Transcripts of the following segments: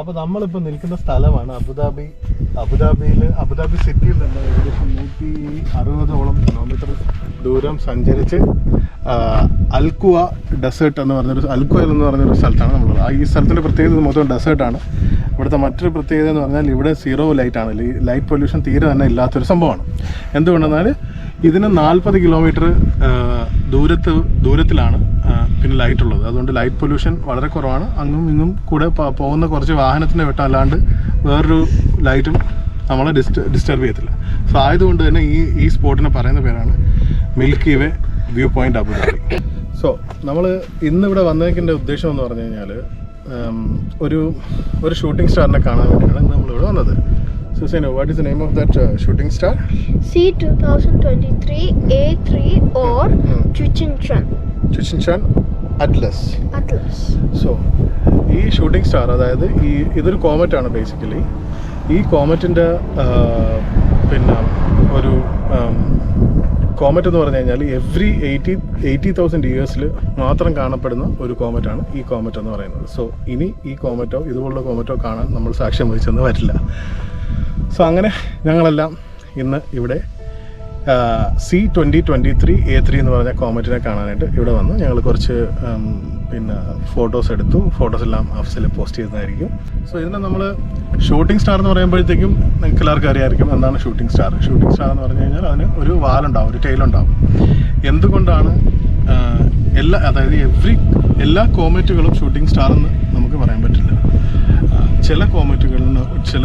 അപ്പോൾ നമ്മളിപ്പോൾ നിൽക്കുന്ന സ്ഥലമാണ് അബുദാബി സിറ്റിയിൽ നിന്ന് ഏകദേശം 160ഓളം കിലോമീറ്റർ ദൂരം സഞ്ചരിച്ച് അൽക്കുവ ഡെസേർട്ട് എന്ന് പറഞ്ഞൊരു സ്ഥലത്താണ് നമ്മളുള്ളത്. ഈ സ്ഥലത്തിൻ്റെ പ്രത്യേകത മൊത്തം ഡെസേർട്ടാണ്. ഇവിടുത്തെ മറ്റൊരു പ്രത്യേകത എന്ന് പറഞ്ഞാൽ ഇവിടെ സീറോ ലൈറ്റാണ്. ലൈറ്റ് പൊല്യൂഷൻ തീരെ തന്നെ ഇല്ലാത്തൊരു സംഭവമാണ്. എന്തുകൊണ്ടെന്നാൽ ഇതിന് 40 കിലോമീറ്റർ ദൂരത്തിലാണ് പിന്നെ ലൈറ്റ് ഉള്ളത്. അതുകൊണ്ട് ലൈറ്റ് പൊല്യൂഷൻ വളരെ കുറവാണ്. അങ്ങും ഇങ്ങും കൂടെ പോകുന്ന കുറച്ച് വാഹനത്തിൻ്റെ വെട്ടം അല്ലാണ്ട് വേറൊരു ലൈറ്റും നമ്മളെ ഡിസ്റ്റർബ് ചെയ്യത്തില്ല. സോ ആയതുകൊണ്ട് തന്നെ ഈ സ്പോട്ടിനെ പറയുന്ന പേരാണ് മിൽക്കിവേ വ്യൂ പോയിന്റ് അബുദാബി. സോ നമ്മൾ ഇന്നിവിടെ വന്നതിൻ്റെ ഉദ്ദേശം എന്ന് പറഞ്ഞു കഴിഞ്ഞാൽ ഒരു ഷൂട്ടിംഗ് സ്റ്റാറിനെ കാണാൻ വേണ്ടിയാണ് നമ്മളിവിടെ വന്നത്. So Seno, what is the name of that shooting star? C 2023 A3 or Tsuchinshan-ATLAS. So ഈ ഷൂട്ടിംഗ് സ്റ്റാർ അതായത് ഇതൊരു കോമറ്റാണ് ബേസിക്കലി. ഈ കോമറ്റിൻ്റെ പിന്നെ ഒരു കോമറ്റ് എന്ന് പറഞ്ഞു കഴിഞ്ഞാൽ എവ്രി 80,000 ഇയേഴ്സിൽ മാത്രം കാണപ്പെടുന്ന ഒരു കോമറ്റാണ് ഈ കോമറ്റ് എന്ന് പറയുന്നത്. സോ ഇനി ഈ കോമറ്റോ ഇതുപോലുള്ള കോമറ്റോ കാണാൻ നമ്മൾ സാക്ഷ്യം വഹിച്ചെന്ന് വരില്ല. സോ അങ്ങനെ ഞങ്ങളെല്ലാം ഇന്ന് ഇവിടെ C 2023 A3 എന്ന് പറഞ്ഞ കോമറ്റിനെ കാണാനായിട്ട് ഇവിടെ വന്ന് ഞങ്ങൾ കുറച്ച് പിന്നെ ഫോട്ടോസ് എടുത്തു. ഫോട്ടോസ് എല്ലാം അഫ്സിൽ പോസ്റ്റ് ചെയ്യുന്നതായിരിക്കും. സോ ഇതിനെ നമ്മൾ ഷൂട്ടിംഗ് സ്റ്റാർ എന്ന് പറയുമ്പോഴത്തേക്കും നിങ്ങൾക്ക് എല്ലാവർക്കും അറിയാമായിരിക്കും എന്താണ് ഷൂട്ടിംഗ് സ്റ്റാർ. ഷൂട്ടിംഗ് സ്റ്റാർ എന്ന് പറഞ്ഞു കഴിഞ്ഞാൽ അതിന് ഒരു വാലുണ്ടാവും, ഒരു ടെയിലുണ്ടാവും. എന്തുകൊണ്ടാണ് അതായത് എല്ലാ കോമറ്റുകളും ഷൂട്ടിംഗ് സ്റ്റാർ എന്ന് നമുക്ക് പറയാൻ പറ്റില്ല. ചില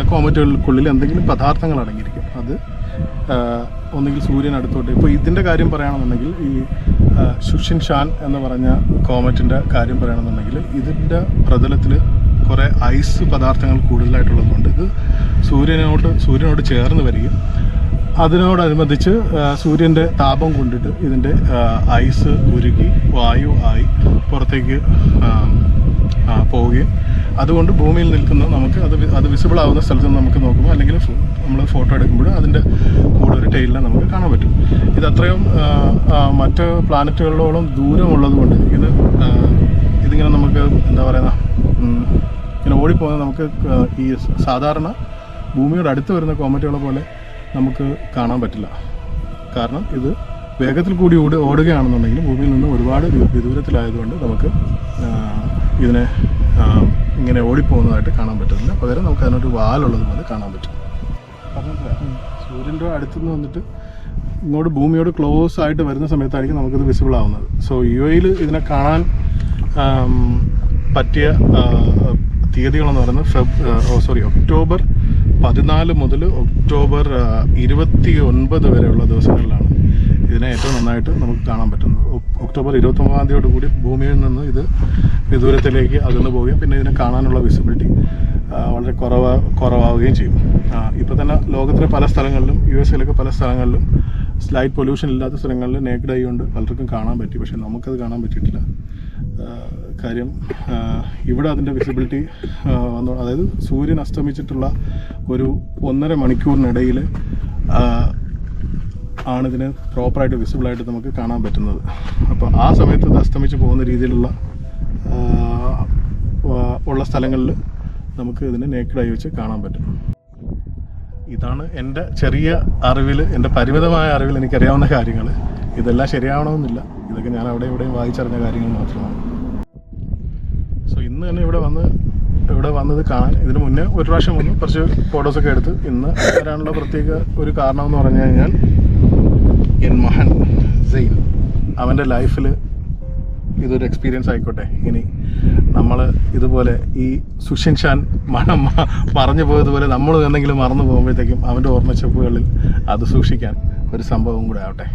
കോമറ്റുകൾക്കുള്ളിൽ എന്തെങ്കിലും പദാർത്ഥങ്ങൾ അടങ്ങിയിരിക്കും. അത് ഒന്നുകിൽ സൂര്യനടുത്തോട്ട്, ഇപ്പോൾ ഇതിൻ്റെ കാര്യം പറയുകയാണെന്നുണ്ടെങ്കിൽ ഈ സുഷിൻഷാൻ എന്ന് പറഞ്ഞ കോമറ്റിൻ്റെ കാര്യം പറയുകയാണെന്നുണ്ടെങ്കിൽ ഇതിൻ്റെ പ്രതലത്തിൽ കുറേ ഐസ് പദാർത്ഥങ്ങൾ കൂടുതലായിട്ടുള്ളതുകൊണ്ട് ഇത് സൂര്യനോട് ചേർന്ന് വരികയും അതിനോടനുബന്ധിച്ച് സൂര്യൻ്റെ താപം കൊണ്ടിട്ട് ഇതിൻ്റെ ഐസ് ഉരുകി വായു ആയി പുറത്തേക്ക് പോവുകയും അതുകൊണ്ട് ഭൂമിയിൽ നിൽക്കുന്ന നമുക്ക് അത് വിസിബിൾ ആവുന്ന സ്ഥലത്ത് നിന്ന് നമുക്ക് നോക്കുമ്പോൾ അല്ലെങ്കിൽ നമ്മൾ ഫോട്ടോ എടുക്കുമ്പോൾ അതിൻ്റെ കൂടെ ഒരു ടെയിലിനെ നമുക്ക് കാണാൻ പറ്റും. ഇത് അത്രയും മറ്റ് പ്ലാനറ്റുകളോളം ദൂരമുള്ളത് കൊണ്ട് ഇതിങ്ങനെ നമുക്ക് എന്താ പറയുക ഇങ്ങനെ ഓടിപ്പോകുന്നത് നമുക്ക് ഈ സാധാരണ ഭൂമിയോട് അടുത്ത് വരുന്ന കോമറ്റുകളെ പോലെ നമുക്ക് കാണാൻ പറ്റില്ല. കാരണം ഇത് വേഗത്തിൽ കൂടി ഓടുകയാണെന്നുണ്ടെങ്കിൽ ഭൂമിയിൽ നിന്ന് ഒരുപാട് വിദൂരത്തിലായതുകൊണ്ട് നമുക്ക് ഇതിനെ ഇങ്ങനെ ഓടിപ്പോകുന്നതായിട്ട് കാണാൻ പറ്റുന്നില്ല. പകരം നമുക്ക് അതിനൊരു വാലുള്ളത് പോലെ കാണാൻ പറ്റും. സൂര്യൻ്റെ അടുത്തുനിന്ന് വന്നിട്ട് ഇങ്ങോട്ട് ഭൂമിയോട് ക്ലോസ് ആയിട്ട് വരുന്ന സമയത്തായിരിക്കും നമുക്കിത് വിസിബിൾ ആവുന്നത്. സോ UAE ഇതിനെ കാണാൻ പറ്റിയ തീയതികളെന്ന് പറയുന്നത് ഒക്ടോബർ 14 മുതൽ ഒക്ടോബർ 29 വരെയുള്ള ദിവസങ്ങളിലാണ് ഇതിനെ ഏറ്റവും നന്നായിട്ട് നമുക്ക് കാണാൻ പറ്റുന്നത്. ഒക്ടോബർ 29-ാം തീയതിയോടുകൂടി ഭൂമിയിൽ നിന്ന് ഇത് വിദൂരത്തിലേക്ക് അകന്നു പോവുകയും പിന്നെ ഇതിനെ കാണാനുള്ള വിസിബിലിറ്റി വളരെ കുറവാവുകയും ചെയ്യും. ഇപ്പോൾ തന്നെ ലോകത്തിലെ പല സ്ഥലങ്ങളിലും USA പല സ്ഥലങ്ങളിലും ലൈറ്റ് പൊല്യൂഷൻ ഇല്ലാത്ത സ്ഥലങ്ങളിൽ നേക്കഡ് ഐ കൊണ്ട് പലർക്കും കാണാൻ പറ്റി. പക്ഷേ നമുക്കത് കാണാൻ പറ്റിയിട്ടില്ല. കാര്യം ഇവിടെ അതിൻ്റെ വിസിബിലിറ്റി അതായത് സൂര്യൻ അസ്തമിച്ചിട്ടുള്ള ഒരു 1.5 മണിക്കൂറിനിടയിൽ ആണിതിന് പ്രോപ്പറായിട്ട് വിസിബിളായിട്ട് നമുക്ക് കാണാൻ പറ്റുന്നത്. അപ്പോൾ ആ സമയത്ത് ഇത് അസ്തമിച്ച് പോകുന്ന രീതിയിലുള്ള സ്ഥലങ്ങളിൽ നമുക്ക് ഇതിനെ നേക്കഡ് ഐ വെച്ച് കാണാൻ പറ്റും. ഇതാണ് എൻ്റെ ചെറിയ അറിവിൽ, എൻ്റെ പരിമിതമായ അറിവിൽ എനിക്കറിയാവുന്ന കാര്യങ്ങൾ. ഇതെല്ലാം ശരിയാവണമെന്നില്ല. ഇതൊക്കെ ഞാൻ ഇവിടെയും വായിച്ചറിഞ്ഞ കാര്യങ്ങൾ മാത്രമാണ്. സോ ഇന്ന് തന്നെ ഇവിടെ വന്നത് കാണാൻ ഇതിന് മുന്നേ ഒരു പ്രാവശ്യം വന്നു കുറച്ച് ഫോട്ടോസൊക്കെ എടുത്ത്. ഇന്ന് വരാനുള്ള പ്രത്യേക ഒരു കാരണം എന്ന് പറഞ്ഞു കഴിഞ്ഞാൽ എൻ മഹൻ സെയിൻ അവൻ്റെ ലൈഫിൽ ഇതൊരു എക്സ്പീരിയൻസ് ആയിക്കോട്ടെ. ഇനി നമ്മൾ ഇതുപോലെ ഈ സുഷിൻഷാൻ മറന്നു പോയതുപോലെ നമ്മൾ എന്തെങ്കിലും മറന്നു പോകുമ്പോഴത്തേക്കും അവൻ്റെ ഓർമ്മച്ചെപ്പുകളിൽ അത് സൂക്ഷിക്കാൻ ഒരു സംഭവം കൂടെ ആവട്ടെ.